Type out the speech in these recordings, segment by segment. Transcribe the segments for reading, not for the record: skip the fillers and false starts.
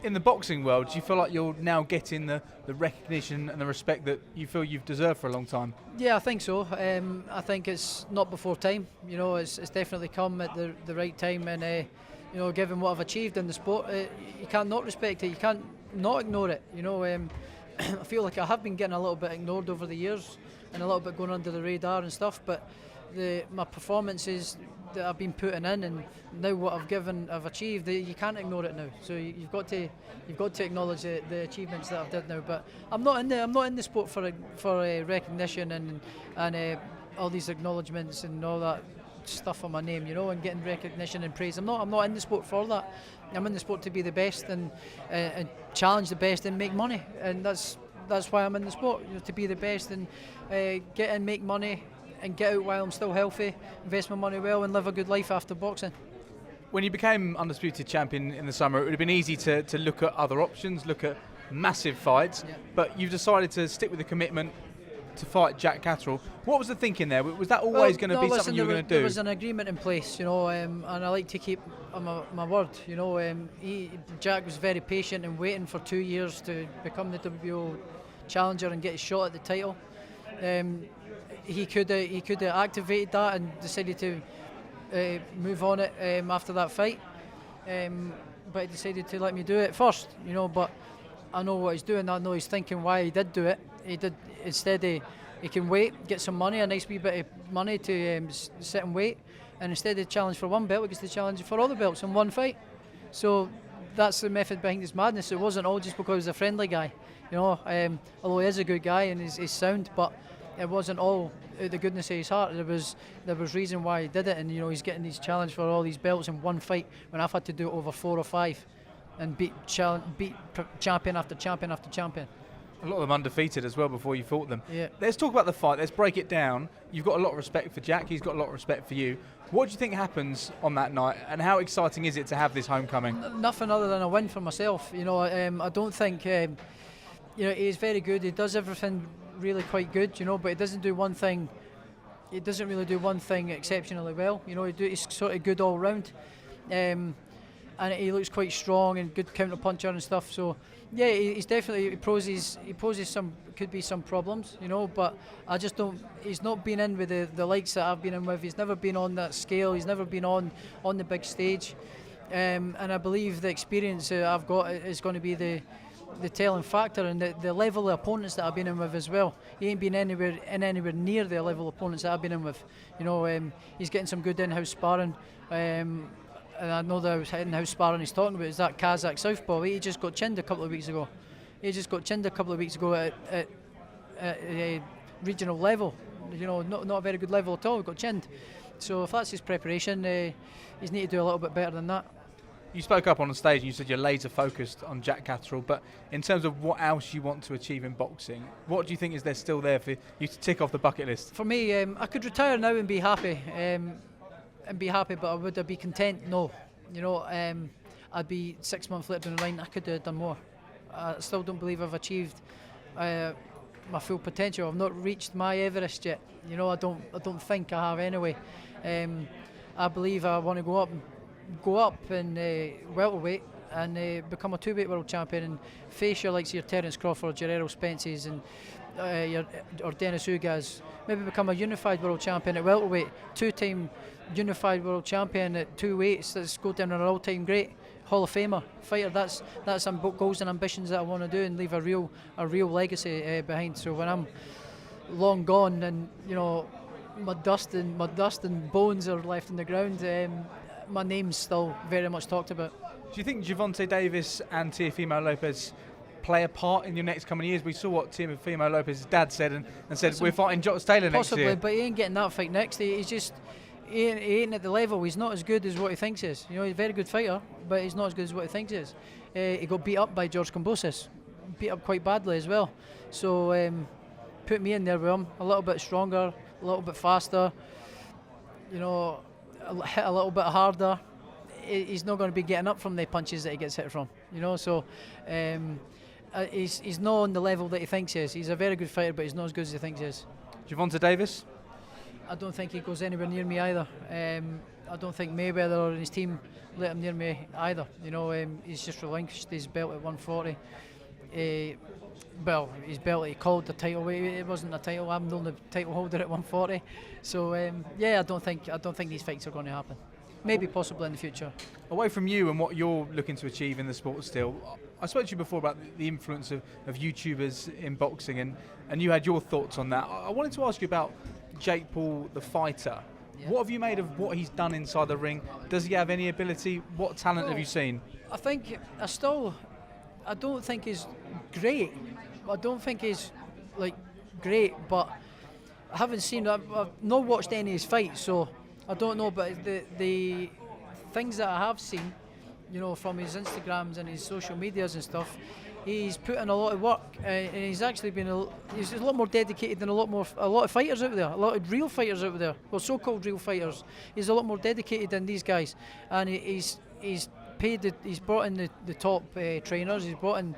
In the boxing world, do you feel like you're now getting the recognition and the respect that you feel you've deserved for a long time? Yeah, I think so. I think it's not before time. You know, it's definitely come at the right time, and you know, given what I've achieved in the sport, you can't not respect it. You can't not ignore it. You know, I feel like I have been getting a little bit ignored over the years, and a little bit going under the radar and stuff. But my performances that I've been putting in, and now what I've achieved, you can't ignore it now. So you've got to acknowledge the achievements that I've did now. But I'm not in the sport for recognition and all these acknowledgements and all that stuff on my name, you know, and getting recognition and praise. I'm not in the sport for that. I'm in the sport to be the best and challenge the best and make money, and that's why I'm in the sport, you know, to be the best and get in, make money, and get out while I'm still healthy, invest my money well, and live a good life after boxing. When you became Undisputed champion in the summer, it would have been easy to look at other options, look at massive fights, but you've decided to stick with the commitment to fight Jack Catterall. What was the thinking there? Was that always going to be something you were going to do? There was an agreement in place, you know, and I like to keep my word. You know, Jack was very patient and waiting for 2 years to become the WBO challenger and get his shot at the title. He could have activated that and decided to move on it after that fight, but he decided to let me do it first, you know. But I know what he's doing. I know he's thinking why he did do it. He did instead. He can wait, get some money, a nice wee bit of money to sit and wait, and instead of challenge for one belt, he gets to challenge for all the belts in one fight. So that's the method behind his madness. It wasn't all just because he's a friendly guy, you know. Although he is a good guy and he's sound, but it wasn't all the goodness of his heart. There was reason why he did it, and you know, he's getting these challenge for all these belts in one fight when I've had to do it over 4 or 5 and beat champion after champion after champion. A lot of them undefeated as well before you fought them. Yeah. Let's talk about the fight. Let's break it down. You've got a lot of respect for Jack. He's got a lot of respect for you. What do you think happens on that night, and how exciting is it to have this homecoming? Nothing other than a win for myself. You know, I don't think. You know, he's very good. He does everything really quite good. You know, but he doesn't do one thing. He doesn't really do one thing exceptionally well. You know, he's sort of good all round. And he looks quite strong and good counter puncher and stuff. So yeah, he's definitely he poses some problems, you know. But I just don't. He's not been in with the likes that I've been in with. He's never been on that scale. He's never been on the big stage. And I believe the experience I've got is going to be the telling factor, and the level of opponents that I've been in with as well. He ain't been anywhere near the level of opponents that I've been in with. You know, he's getting some good in-house sparring. And I know that in-house sparring he's talking about is that Kazakh southpaw. He just got chinned a couple of weeks ago. At a regional level. You know, not a very good level at all. He got chinned. So if that's his preparation, he's need to do a little bit better than that. You spoke up on the stage and you said you're laser focused on Jack Catterall, but in terms of what else you want to achieve in boxing, what do you think is there still there for you to tick off the bucket list? For me, I could retire now and be happy. But would I be content? No. You know, I'd be 6 months later down the line, I could have done more. I still don't believe I've achieved my full potential. I've not reached my Everest yet. You know, I don't think I have anyway. I believe I want to go up in welterweight and become a 2-weight world champion and face your likes of your Terence Crawford, your Errol Spence's and or Dennis Ugas. Maybe become a unified world champion at welterweight, 2-time unified world champion at 2 weights. Let's go down an all-time great Hall of Famer fighter. That's some goals and ambitions that I want to do and leave a real legacy behind. So when I'm long gone and you know my dust and bones are left in the ground, my name's still very much talked about. Do you think Javonte Davis and Teofimo Lopez play a part in your next coming years? We saw what Teofimo Lopez's dad said and said we're fighting Jots Taylor next year. Possibly, but he ain't getting that fight next. He ain't at the level. He's not as good as what he thinks he is. You know, he's a very good fighter, but he's not as good as what he thinks he is. He got beat up by George Kambosos, beat up quite badly as well. So put me in there with him, a little bit stronger, a little bit faster, you know, hit a little bit harder. He's not going to be getting up from the punches that he gets hit from, you know. So he's not on the level that he thinks he is. He's a very good fighter, but he's not as good as he thinks he is. Javonte Davis? I don't think he goes anywhere near me either. I don't think Mayweather or his team let him near me either. You know, he's just relinquished his belt at 140. Well, his belt he called the title. It wasn't a title. I'm the only title holder at 140. So yeah, I don't think these fights are going to happen. Maybe possibly in the future. Away from you and what you're looking to achieve in the sport still, I spoke to you before about the influence of YouTubers in boxing, and you had your thoughts on that. I wanted to ask you about Jake Paul, the fighter. Yeah. What have you made of what he's done inside the ring? Does he have any ability? What talent have you seen? I think I don't think he's great. I don't think he's like great, but I haven't seen. I've not watched any of his fights, so I don't know. But the things that I have seen, you know, from his Instagrams and his social medias and stuff, he's put in a lot of work, and he's actually been he's a lot more dedicated than a lot of fighters out there, a lot of real fighters out there, well, so-called real fighters. He's a lot more dedicated than these guys, and he's paid. He's brought in the top trainers. He's brought in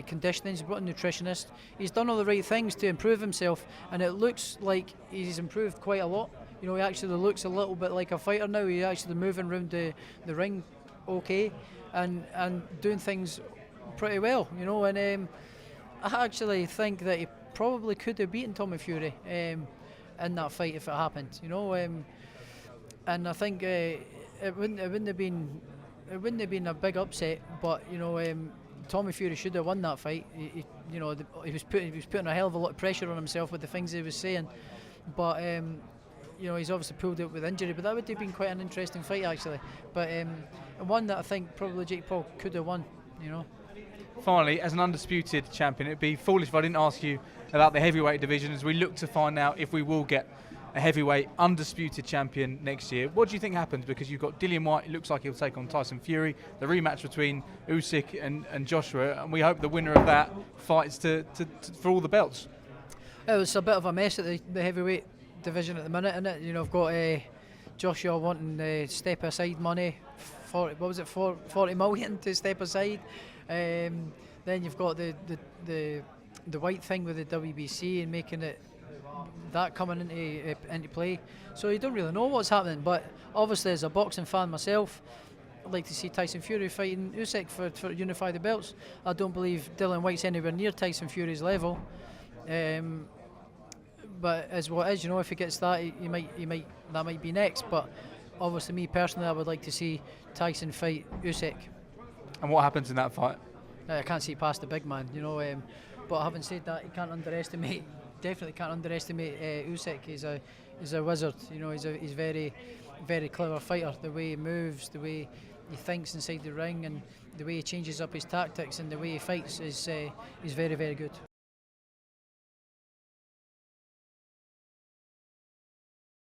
conditioning. He's brought in nutritionists. He's done all the right things to improve himself, and it looks like he's improved quite a lot. You know, he actually looks a little bit like a fighter now. He's actually moving around the ring, okay, and doing things pretty well, you know, and I actually think that he probably could have beaten Tommy Fury in that fight if it happened, you know, and I think it wouldn't have been a big upset, but you know, Tommy Fury should have won that fight. You know, he was putting a hell of a lot of pressure on himself with the things he was saying, but you know, he's obviously pulled out with injury, but that would have been quite an interesting fight actually, but one that I think probably Jake Paul could have won, you know. Finally, as an undisputed champion, it'd be foolish if I didn't ask you about the heavyweight division as we look to find out if we will get a heavyweight undisputed champion next year. What do you think happens? Because you've got Dillian Whyte, it looks like he'll take on Tyson Fury, the rematch between Usyk and Joshua, and we hope the winner of that fights for all the belts. It's a bit of a mess at the heavyweight division at the minute, isn't it? You know, I've got Joshua wanting step aside money, 40 million to step aside. Then you've got the White thing with the WBC and making it that coming into play. So you don't really know what's happening. But obviously, as a boxing fan myself, I'd like to see Tyson Fury fighting Usyk for unify the belts. I don't believe Dillian Whyte's anywhere near Tyson Fury's level. But as what is, you know, if he gets that, that might be next. But obviously, me personally, I would like to see Tyson fight Usyk. And what happens in that fight? I can't see past the big man, you know. But having said that, you can't underestimate. Definitely can't underestimate Usyk. He's a wizard. You know, he's very, very clever fighter. The way he moves, the way he thinks inside the ring, and the way he changes up his tactics and the way he fights is very, very good.